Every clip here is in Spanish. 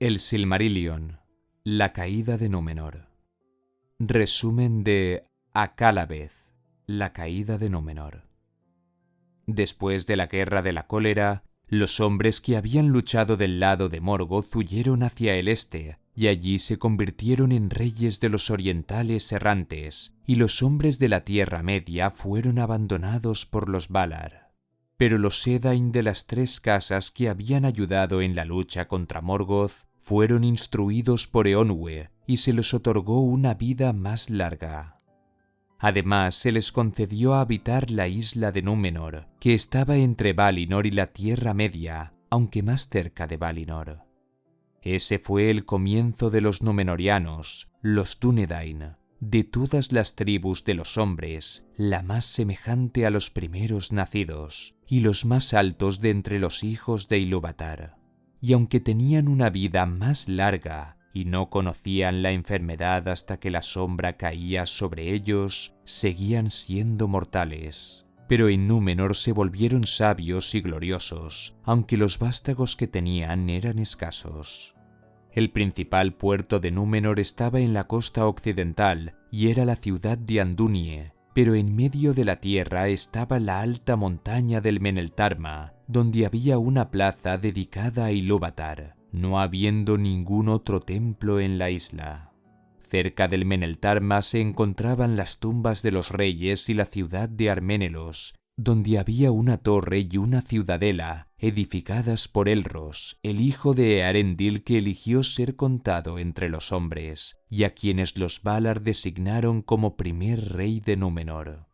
El Silmarillion, la caída de Númenor. Resumen de Akallabeth, la caída de Númenor. Después de la Guerra de la Cólera, los hombres que habían luchado del lado de Morgoth huyeron hacia el este, y allí se convirtieron en reyes de los orientales errantes, y los hombres de la Tierra Media fueron abandonados por los Valar. Pero los Edain de las tres casas que habían ayudado en la lucha contra Morgoth fueron instruidos por Eonwë y se les otorgó una vida más larga. Además, se les concedió habitar la isla de Númenor, que estaba entre Valinor y la Tierra Media, aunque más cerca de Valinor. Ese fue el comienzo de los Númenóreanos, los Dúnedain, de todas las tribus de los hombres, la más semejante a los primeros nacidos, y los más altos de entre los hijos de Ilúvatar. Y aunque tenían una vida más larga, y no conocían la enfermedad hasta que la sombra caía sobre ellos, seguían siendo mortales. Pero en Númenor se volvieron sabios y gloriosos, aunque los vástagos que tenían eran escasos. El principal puerto de Númenor estaba en la costa occidental y era la ciudad de Andúnie, pero en medio de la tierra estaba la alta montaña del Meneltarma, donde había una plaza dedicada a Ilúvatar, no habiendo ningún otro templo en la isla. Cerca del Meneltarma se encontraban las tumbas de los reyes y la ciudad de Arménelos, donde había una torre y una ciudadela edificadas por Elros, el hijo de Eärendil que eligió ser contado entre los hombres, y a quienes los Valar designaron como primer rey de Númenor.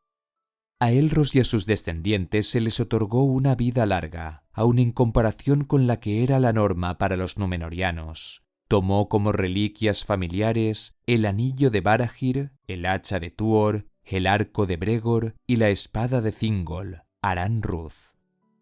A Elros y a sus descendientes se les otorgó una vida larga, aun en comparación con la que era la norma para los númenorianos. Tomó como reliquias familiares el anillo de Barahir, el hacha de Tuor, el arco de Bregor y la espada de Thingol, Aran-Ruth.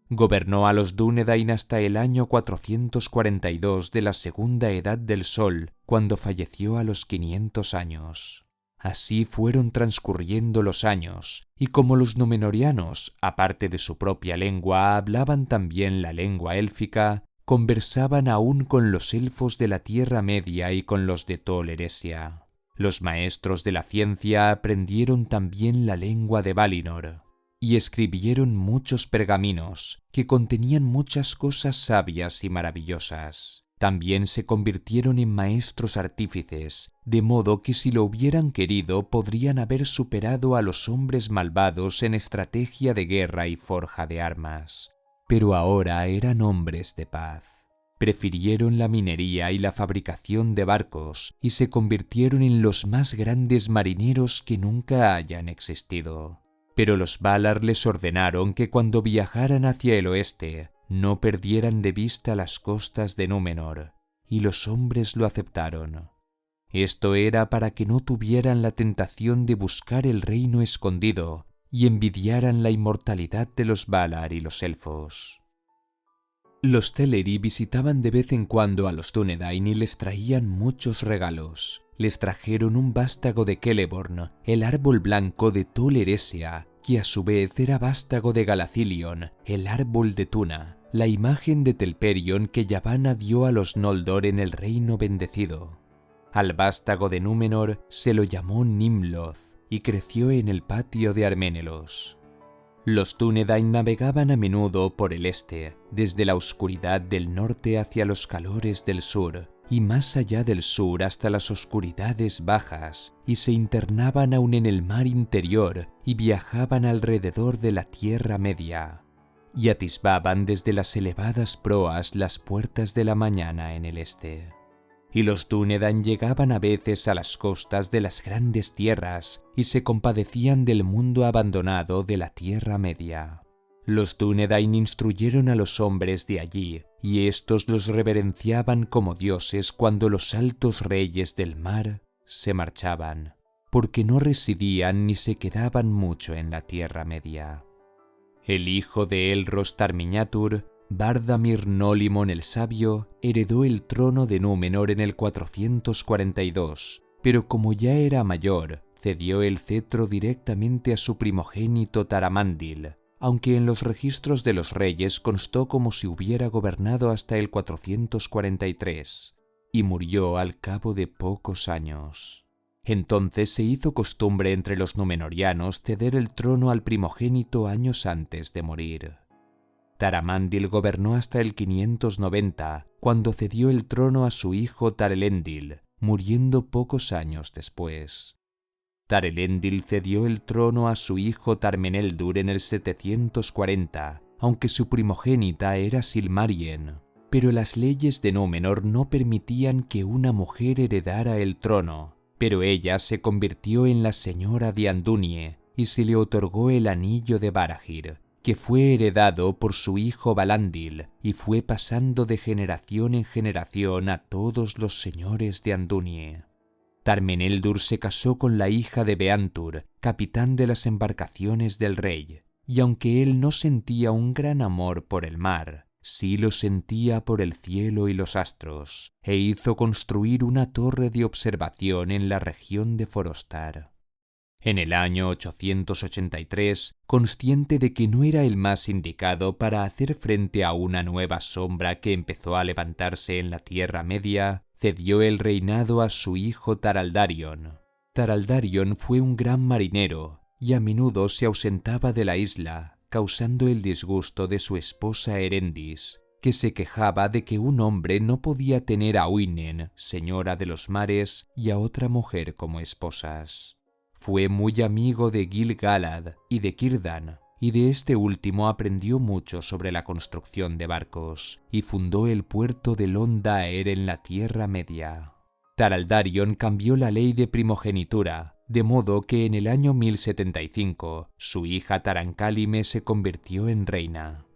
Gobernó a los Dúnedain hasta el año 442 de la Segunda Edad del Sol, cuando falleció a los 500 años. Así fueron transcurriendo los años, y como los númenóreanos, aparte de su propia lengua, hablaban también la lengua élfica, conversaban aún con los elfos de la Tierra Media y con los de Tol Eressëa. Los maestros de la ciencia aprendieron también la lengua de Valinor, y escribieron muchos pergaminos que contenían muchas cosas sabias y maravillosas. También se convirtieron en maestros artífices, de modo que si lo hubieran querido podrían haber superado a los hombres malvados en estrategia de guerra y forja de armas. Pero ahora eran hombres de paz. Prefirieron la minería y la fabricación de barcos y se convirtieron en los más grandes marineros que nunca hayan existido. Pero los Valar les ordenaron que cuando viajaran hacia el oeste no perdieran de vista las costas de Númenor, y los hombres lo aceptaron. Esto era para que no tuvieran la tentación de buscar el reino escondido y envidiaran la inmortalidad de los Valar y los elfos. Los Teleri visitaban de vez en cuando a los Dúnedain y les traían muchos regalos. Les trajeron un vástago de Celeborn, el árbol blanco de Tol Eressëa, que a su vez era vástago de Galathilion, el árbol de Tuna, la imagen de Telperion que Yavanna dio a los Noldor en el Reino Bendecido. Al vástago de Númenor se lo llamó Nimloth y creció en el patio de Arménelos. Los Dúnedain navegaban a menudo por el este, desde la oscuridad del norte hacia los calores del sur, y más allá del sur hasta las oscuridades bajas, y se internaban aún en el mar interior y viajaban alrededor de la Tierra Media, y atisbaban desde las elevadas proas las puertas de la mañana en el este. Y los Dúnedain llegaban a veces a las costas de las grandes tierras y se compadecían del mundo abandonado de la Tierra Media. Los Dúnedain instruyeron a los hombres de allí, y éstos los reverenciaban como dioses cuando los altos reyes del mar se marchaban, porque no residían ni se quedaban mucho en la Tierra Media. El hijo de Elros Tarmiñatur, Vardamir Nólimon el Sabio, heredó el trono de Númenor en el 442, pero como ya era mayor, cedió el cetro directamente a su primogénito Taramandil, aunque en los registros de los reyes constó como si hubiera gobernado hasta el 443. y murió al cabo de pocos años. Entonces se hizo costumbre entre los númenóreanos ceder el trono al primogénito años antes de morir. Taramándil gobernó hasta el 590, cuando cedió el trono a su hijo Tarelendil, muriendo pocos años después. Tarelendil cedió el trono a su hijo Tarmeneldur en el 740, aunque su primogénita era Silmarien, pero las leyes de Númenor no permitían que una mujer heredara el trono, pero ella se convirtió en la señora de Andunie y se le otorgó el anillo de Barahir, que fue heredado por su hijo Valandil y fue pasando de generación en generación a todos los señores de Andunie. Tarmeneldur se casó con la hija de Beantur, capitán de las embarcaciones del rey, y aunque él no sentía un gran amor por el mar, sí lo sentía por el cielo y los astros, e hizo construir una torre de observación en la región de Forostar. En el año 883, consciente de que no era el más indicado para hacer frente a una nueva sombra que empezó a levantarse en la Tierra Media, cedió el reinado a su hijo Taraldarion. Taraldarion fue un gran marinero y a menudo se ausentaba de la isla, causando el disgusto de su esposa Erendis, que se quejaba de que un hombre no podía tener a Uinen, señora de los mares, y a otra mujer como esposas. Fue muy amigo de Gil-galad y de Círdan, y de este último aprendió mucho sobre la construcción de barcos, y fundó el puerto de Londaer en la Tierra Media. Taraldarion cambió la ley de primogenitura, de modo que en el año 1075 su hija Tarancálime se convirtió en reina.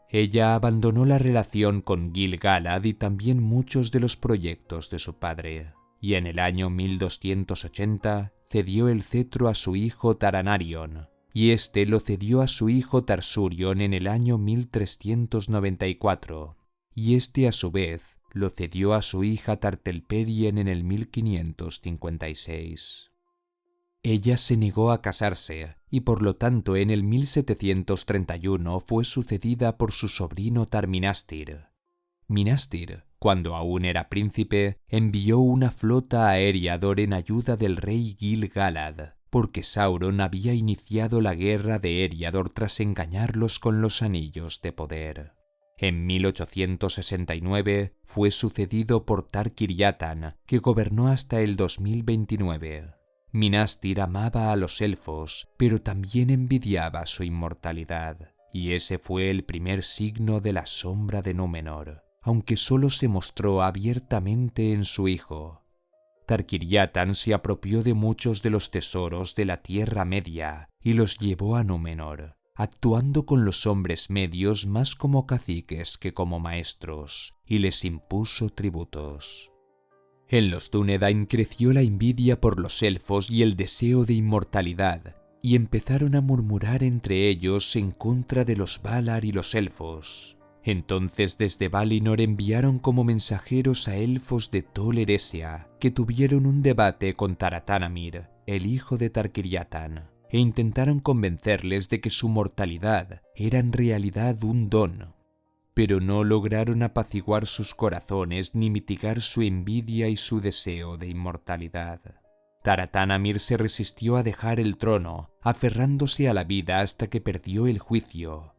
Ella abandonó la relación con Gil-galad y también muchos de los proyectos de su padre, y en el año 1280 cedió el cetro a su hijo Taranarion, y éste lo cedió a su hijo Tarsurion en el año 1394, y éste a su vez lo cedió a su hija Tartelperien en el 1556. Ella se negó a casarse, y por lo tanto en el 1731 fue sucedida por su sobrino Tarminastir. Minastir, cuando aún era príncipe, envió una flota a Eriador en ayuda del rey Gil-galad, porque Sauron había iniciado la guerra de Eriador tras engañarlos con los anillos de poder. En 1869 fue sucedido por Tar-Kiryatan, que gobernó hasta el 2029. Minastir amaba a los elfos, pero también envidiaba su inmortalidad, y ese fue el primer signo de la sombra de Númenor, aunque solo se mostró abiertamente en su hijo. Tar-Kiryatan se apropió de muchos de los tesoros de la Tierra Media y los llevó a Númenor, actuando con los hombres medios más como caciques que como maestros, y les impuso tributos. En los Dúnedain creció la envidia por los elfos y el deseo de inmortalidad, y empezaron a murmurar entre ellos en contra de los Valar y los elfos. Entonces desde Valinor enviaron como mensajeros a elfos de Tol Eressëa, que tuvieron un debate con Taratánamir, el hijo de Tar-Kiryatan, e intentaron convencerles de que su mortalidad era en realidad un don, pero no lograron apaciguar sus corazones ni mitigar su envidia y su deseo de inmortalidad. Taratánamir se resistió a dejar el trono, aferrándose a la vida hasta que perdió el juicio.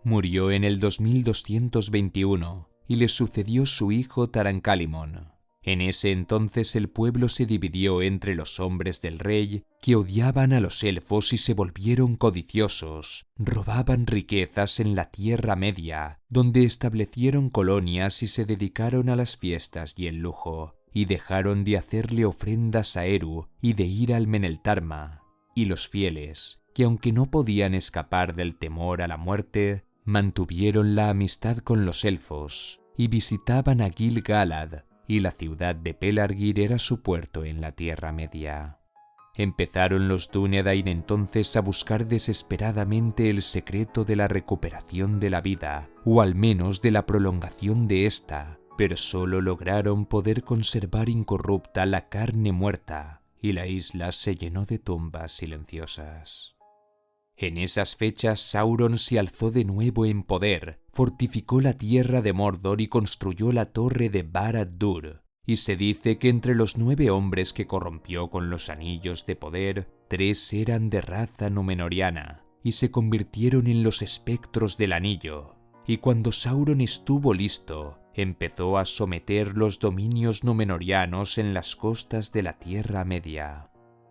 Murió en el 2221 y le sucedió su hijo Tarancalimon. En ese entonces el pueblo se dividió entre los hombres del rey, que odiaban a los elfos y se volvieron codiciosos, robaban riquezas en la Tierra Media, donde establecieron colonias y se dedicaron a las fiestas y el lujo, y dejaron de hacerle ofrendas a Eru y de ir al Meneltarma. Y los fieles, que aunque no podían escapar del temor a la muerte, mantuvieron la amistad con los elfos y visitaban a Gil-galad, y la ciudad de Pelargir era su puerto en la Tierra Media. Empezaron los Dúnedain entonces a buscar desesperadamente el secreto de la recuperación de la vida, o al menos de la prolongación de ésta, pero solo lograron poder conservar incorrupta la carne muerta, y la isla se llenó de tumbas silenciosas. En esas fechas Sauron se alzó de nuevo en poder, fortificó la tierra de Mordor y construyó la torre de Barad-dûr, y se dice que entre los 9 hombres que corrompió con los anillos de poder, 3 eran de raza númenoriana, y se convirtieron en los espectros del anillo. Y cuando Sauron estuvo listo, empezó a someter los dominios númenorianos en las costas de la Tierra Media.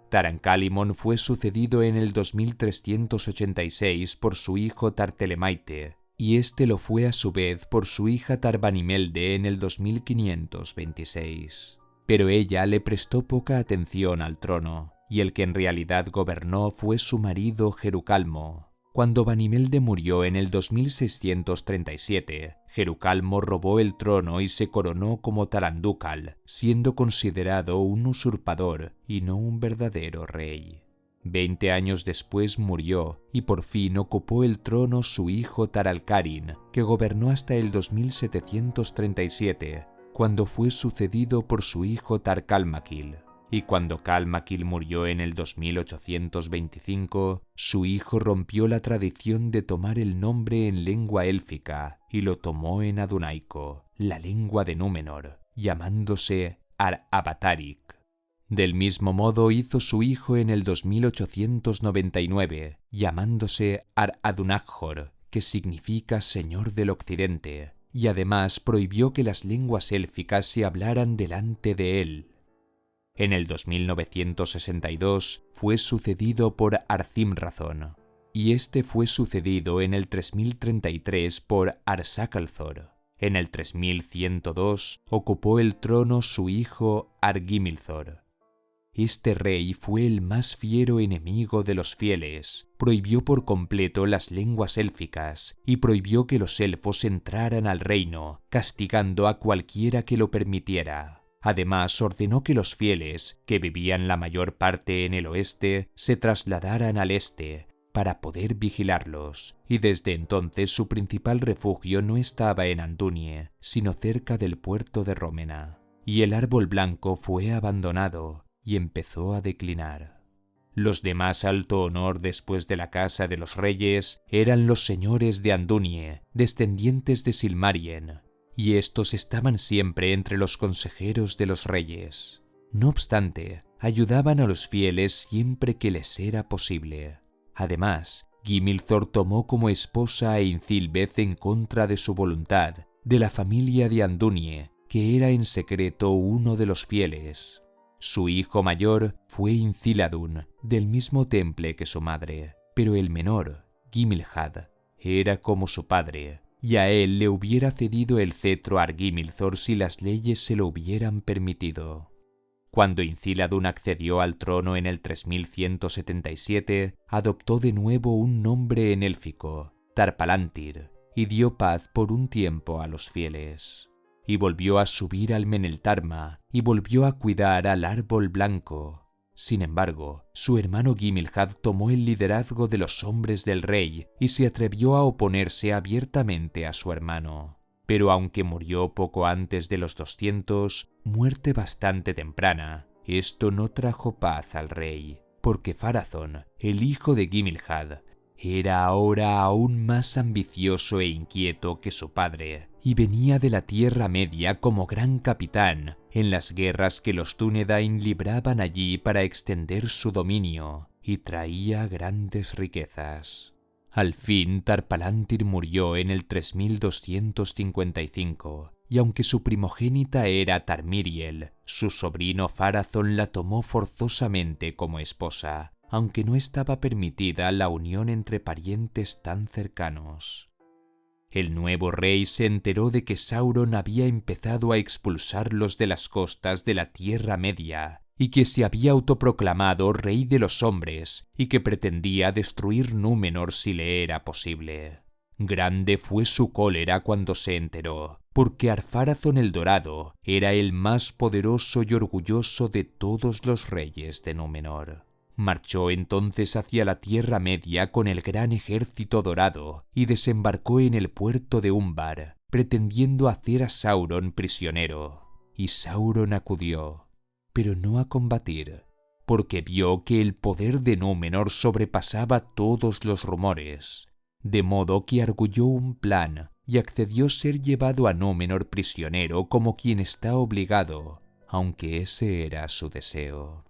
Tarankalimon fue sucedido en el 2386 por su hijo Tartelemaite, y este lo fue a su vez por su hija Tarbanimelde en el 2526. Pero ella le prestó poca atención al trono, y el que en realidad gobernó fue su marido Jerucalmo. Cuando Banimelde murió en el 2637, Jerucalmo robó el trono y se coronó como Tarandúcal, siendo considerado un usurpador y no un verdadero rey. 20 años después murió y por fin ocupó el trono su hijo Taralcarin, que gobernó hasta el 2737, cuando fue sucedido por su hijo Tarkalmakil. Y cuando Kalmakil murió en el 2825, su hijo rompió la tradición de tomar el nombre en lengua élfica y lo tomó en adunaico, la lengua de Númenor, llamándose Ar-Abatarik. Del mismo modo hizo su hijo en el 2899, llamándose Ar-Adunajor, que significa Señor del Occidente, y además prohibió que las lenguas élficas se hablaran delante de él. En el 2962 fue sucedido por Arcimrazón, y este fue sucedido en el 3033 por Arsacalzor. En el 3102 ocupó el trono su hijo Argimilzor. Este rey fue el más fiero enemigo de los fieles, prohibió por completo las lenguas élficas y prohibió que los elfos entraran al reino, castigando a cualquiera que lo permitiera. Además, ordenó que los fieles, que vivían la mayor parte en el oeste, se trasladaran al este, para poder vigilarlos, y desde entonces su principal refugio no estaba en Andunie, sino cerca del puerto de Rómena. Y el árbol blanco fue abandonado, y empezó a declinar. Los de más alto honor después de la casa de los reyes eran los señores de Andunie, descendientes de Silmarien, y estos estaban siempre entre los consejeros de los reyes. No obstante, ayudaban a los fieles siempre que les era posible. Además, Gimilthor tomó como esposa a Incilbeth en contra de su voluntad, de la familia de Andunie, que era en secreto uno de los fieles. Su hijo mayor fue Inciladun, del mismo temple que su madre, pero el menor, Gimilhad, era como su padre, y a él le hubiera cedido el cetro Argimilthor si las leyes se lo hubieran permitido. Cuando Inciladun accedió al trono en el 3177, adoptó de nuevo un nombre en élfico, Tarpalantir, y dio paz por un tiempo a los fieles. Y volvió a subir al Meneltarma, y volvió a cuidar al árbol blanco. Sin embargo, su hermano Gimilhad tomó el liderazgo de los hombres del rey y se atrevió a oponerse abiertamente a su hermano. Pero aunque murió poco antes de los 200, muerte bastante temprana, esto no trajo paz al rey, porque Pharazôn, el hijo de Gimilhad, era ahora aún más ambicioso e inquieto que su padre, y venía de la Tierra Media como gran capitán en las guerras que los Dúnedain libraban allí para extender su dominio, y traía grandes riquezas. Al fin Tarpalantir murió en el 3255, y aunque su primogénita era Tarmiriel, su sobrino Pharazôn la tomó forzosamente como esposa, aunque no estaba permitida la unión entre parientes tan cercanos. El nuevo rey se enteró de que Sauron había empezado a expulsarlos de las costas de la Tierra Media y que se había autoproclamado rey de los hombres y que pretendía destruir Númenor si le era posible. Grande fue su cólera cuando se enteró, porque Ar-Pharazôn el Dorado era el más poderoso y orgulloso de todos los reyes de Númenor. Marchó entonces hacia la Tierra Media con el gran ejército dorado y desembarcó en el puerto de Umbar, pretendiendo hacer a Sauron prisionero. Y Sauron acudió, pero no a combatir, porque vio que el poder de Númenor sobrepasaba todos los rumores, de modo que arguyó un plan y accedió ser llevado a Númenor prisionero como quien está obligado, aunque ese era su deseo.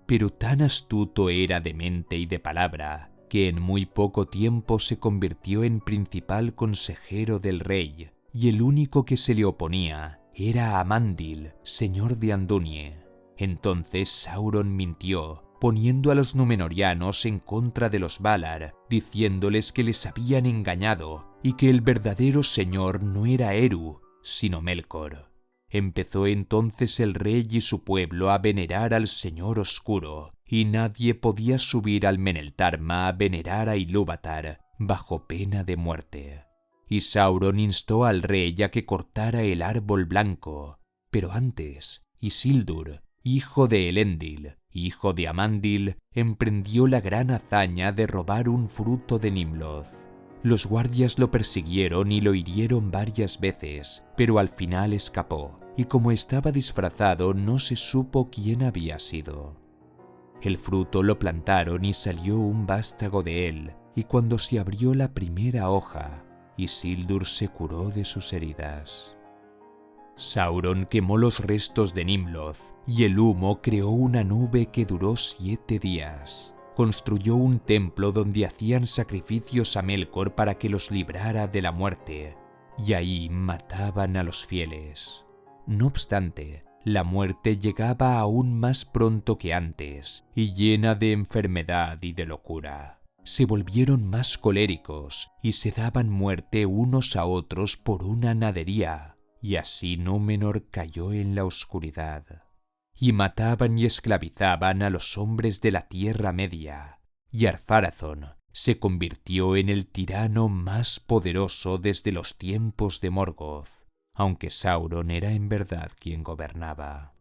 Pero tan astuto era de mente y de palabra, que en muy poco tiempo se convirtió en principal consejero del rey, y el único que se le oponía era Amandil, señor de Andunie. Entonces Sauron mintió, poniendo a los númenorianos en contra de los Valar, diciéndoles que les habían engañado y que el verdadero señor no era Eru, sino Melkor. Empezó entonces el rey y su pueblo a venerar al Señor Oscuro, y nadie podía subir al Meneltarma a venerar a Ilúvatar, bajo pena de muerte. Y Sauron instó al rey a que cortara el árbol blanco, pero antes Isildur, hijo de Elendil, hijo de Amandil, emprendió la gran hazaña de robar un fruto de Nimloth. Los guardias lo persiguieron y lo hirieron varias veces, pero al final escapó, y como estaba disfrazado no se supo quién había sido. El fruto lo plantaron y salió un vástago de él, y cuando se abrió la primera hoja, Isildur se curó de sus heridas. Sauron quemó los restos de Nimloth, y el humo creó una nube que duró 7 días. Construyó un templo donde hacían sacrificios a Melkor para que los librara de la muerte, y ahí mataban a los fieles. No obstante, la muerte llegaba aún más pronto que antes, y llena de enfermedad y de locura. Se volvieron más coléricos y se daban muerte unos a otros por una nadería, y así Númenor cayó en la oscuridad. Y mataban y esclavizaban a los hombres de la Tierra Media, y Ar-Pharazôn se convirtió en el tirano más poderoso desde los tiempos de Morgoth, aunque Sauron era en verdad quien gobernaba.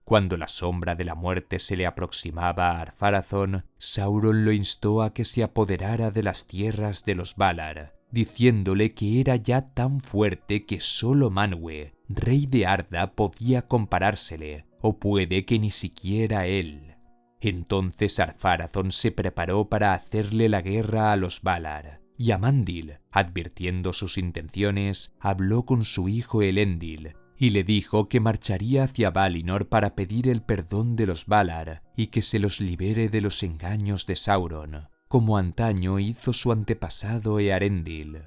Cuando la sombra de la muerte se le aproximaba a Ar-Pharazôn, Sauron lo instó a que se apoderara de las tierras de los Valar, diciéndole que era ya tan fuerte que solo Manwë, rey de Arda, podía comparársele, o puede que ni siquiera él. Entonces Ar-Pharazôn se preparó para hacerle la guerra a los Valar, y Amandil, advirtiendo sus intenciones, habló con su hijo Elendil, y le dijo que marcharía hacia Valinor para pedir el perdón de los Valar y que se los libere de los engaños de Sauron, como antaño hizo su antepasado Earendil.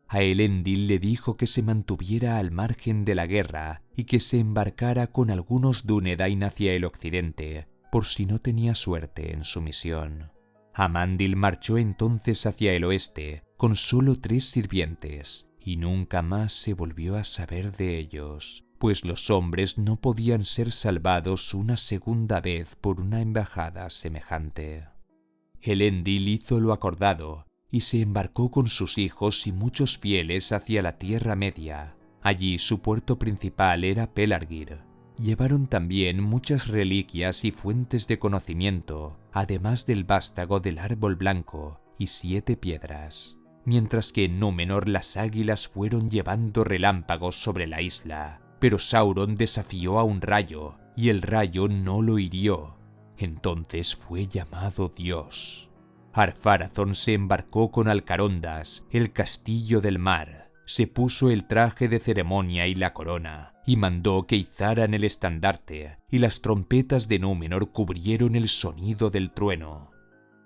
A Elendil le dijo que se mantuviera al margen de la guerra y que se embarcara con algunos Dúnedain hacia el occidente, por si no tenía suerte en su misión. Amandil marchó entonces hacia el oeste, con solo 3 sirvientes, y nunca más se volvió a saber de ellos, pues los hombres no podían ser salvados una segunda vez por una embajada semejante. Elendil hizo lo acordado, y se embarcó con sus hijos y muchos fieles hacia la Tierra Media. Allí su puerto principal era Pelargir. Llevaron también muchas reliquias y fuentes de conocimiento, además del vástago del árbol blanco y 7 piedras, mientras que en Númenor las águilas fueron llevando relámpagos sobre la isla, pero Sauron desafió a un rayo, y el rayo no lo hirió. Entonces fue llamado Dios. Ar-Pharazôn se embarcó con Alcarondas, el castillo del mar, se puso el traje de ceremonia y la corona, y mandó que izaran el estandarte, y las trompetas de Númenor cubrieron el sonido del trueno.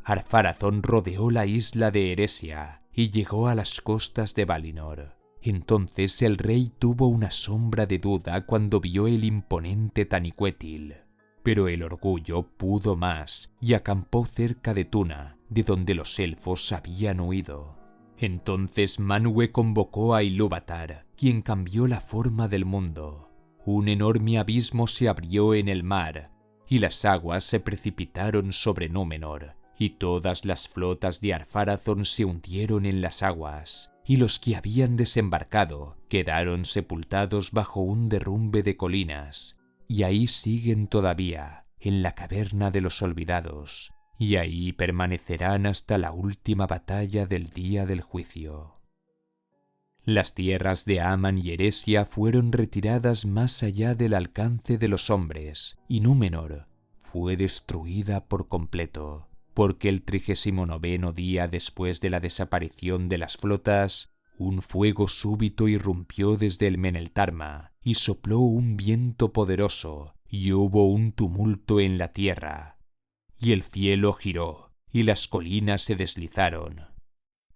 Ar-Pharazôn rodeó la isla de Eresia y llegó a las costas de Valinor. Entonces el rey tuvo una sombra de duda cuando vio el imponente Taniquetil, pero el orgullo pudo más y acampó cerca de Tuna, de donde los elfos habían huido. Entonces Manwë convocó a Ilúvatar, quien cambió la forma del mundo. Un enorme abismo se abrió en el mar, y las aguas se precipitaron sobre Númenor, y todas las flotas de Ar-Pharazôn se hundieron en las aguas, y los que habían desembarcado quedaron sepultados bajo un derrumbe de colinas, y ahí siguen todavía, en la caverna de los olvidados, y ahí permanecerán hasta la última batalla del día del juicio. Las tierras de Aman y Eresia fueron retiradas más allá del alcance de los hombres, y Númenor fue destruida por completo, porque el 39º día después de la desaparición de las flotas, un fuego súbito irrumpió desde el Meneltarma, y sopló un viento poderoso, y hubo un tumulto en la tierra. Y el cielo giró, y las colinas se deslizaron.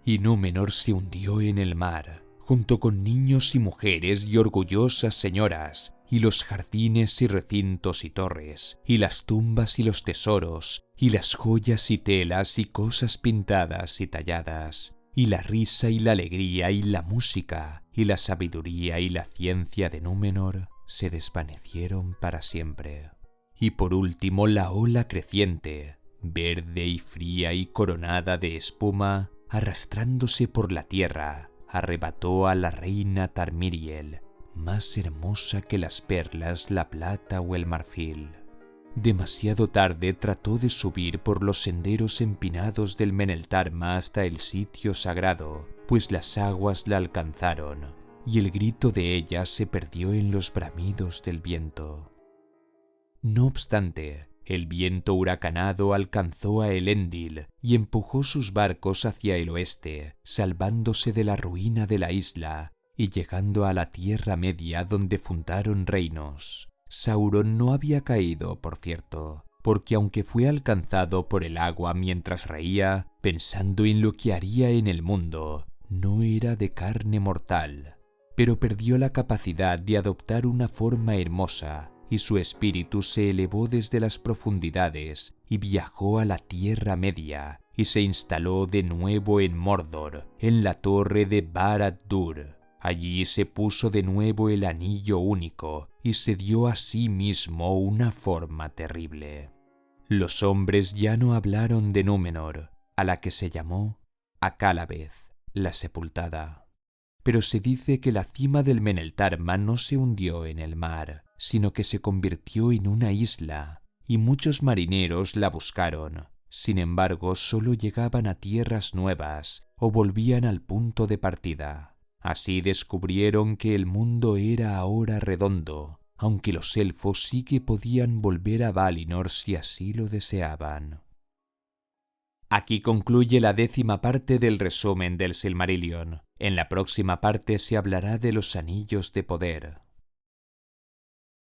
Y Númenor se hundió en el mar, junto con niños y mujeres y orgullosas señoras, y los jardines y recintos y torres, y las tumbas y los tesoros, y las joyas y telas y cosas pintadas y talladas, y la risa y la alegría y la música, y la sabiduría y la ciencia de Númenor se desvanecieron para siempre. Y por último la ola creciente, verde y fría y coronada de espuma, arrastrándose por la tierra, arrebató a la reina Tarmiriel, más hermosa que las perlas, la plata o el marfil. Demasiado tarde trató de subir por los senderos empinados del Meneltarma hasta el sitio sagrado, pues las aguas la alcanzaron, y el grito de ella se perdió en los bramidos del viento. No obstante, el viento huracanado alcanzó a Elendil y empujó sus barcos hacia el oeste, salvándose de la ruina de la isla y llegando a la Tierra Media donde fundaron reinos. Sauron no había caído, por cierto, porque aunque fue alcanzado por el agua mientras reía, pensando en lo que haría en el mundo, no era de carne mortal, pero perdió la capacidad de adoptar una forma hermosa, y su espíritu se elevó desde las profundidades y viajó a la Tierra Media y se instaló de nuevo en Mordor, en la torre de Barad-dûr. Allí se puso de nuevo el anillo único y se dio a sí mismo una forma terrible. Los hombres ya no hablaron de Númenor, a la que se llamó Akálabeth, la sepultada. Pero se dice que la cima del Meneltarma no se hundió en el mar, sino que se convirtió en una isla, y muchos marineros la buscaron. Sin embargo, solo llegaban a tierras nuevas o volvían al punto de partida. Así descubrieron que el mundo era ahora redondo, aunque los elfos sí que podían volver a Valinor si así lo deseaban. Aquí concluye la 10ª parte del resumen del Silmarillion. En la próxima parte se hablará de los Anillos de Poder.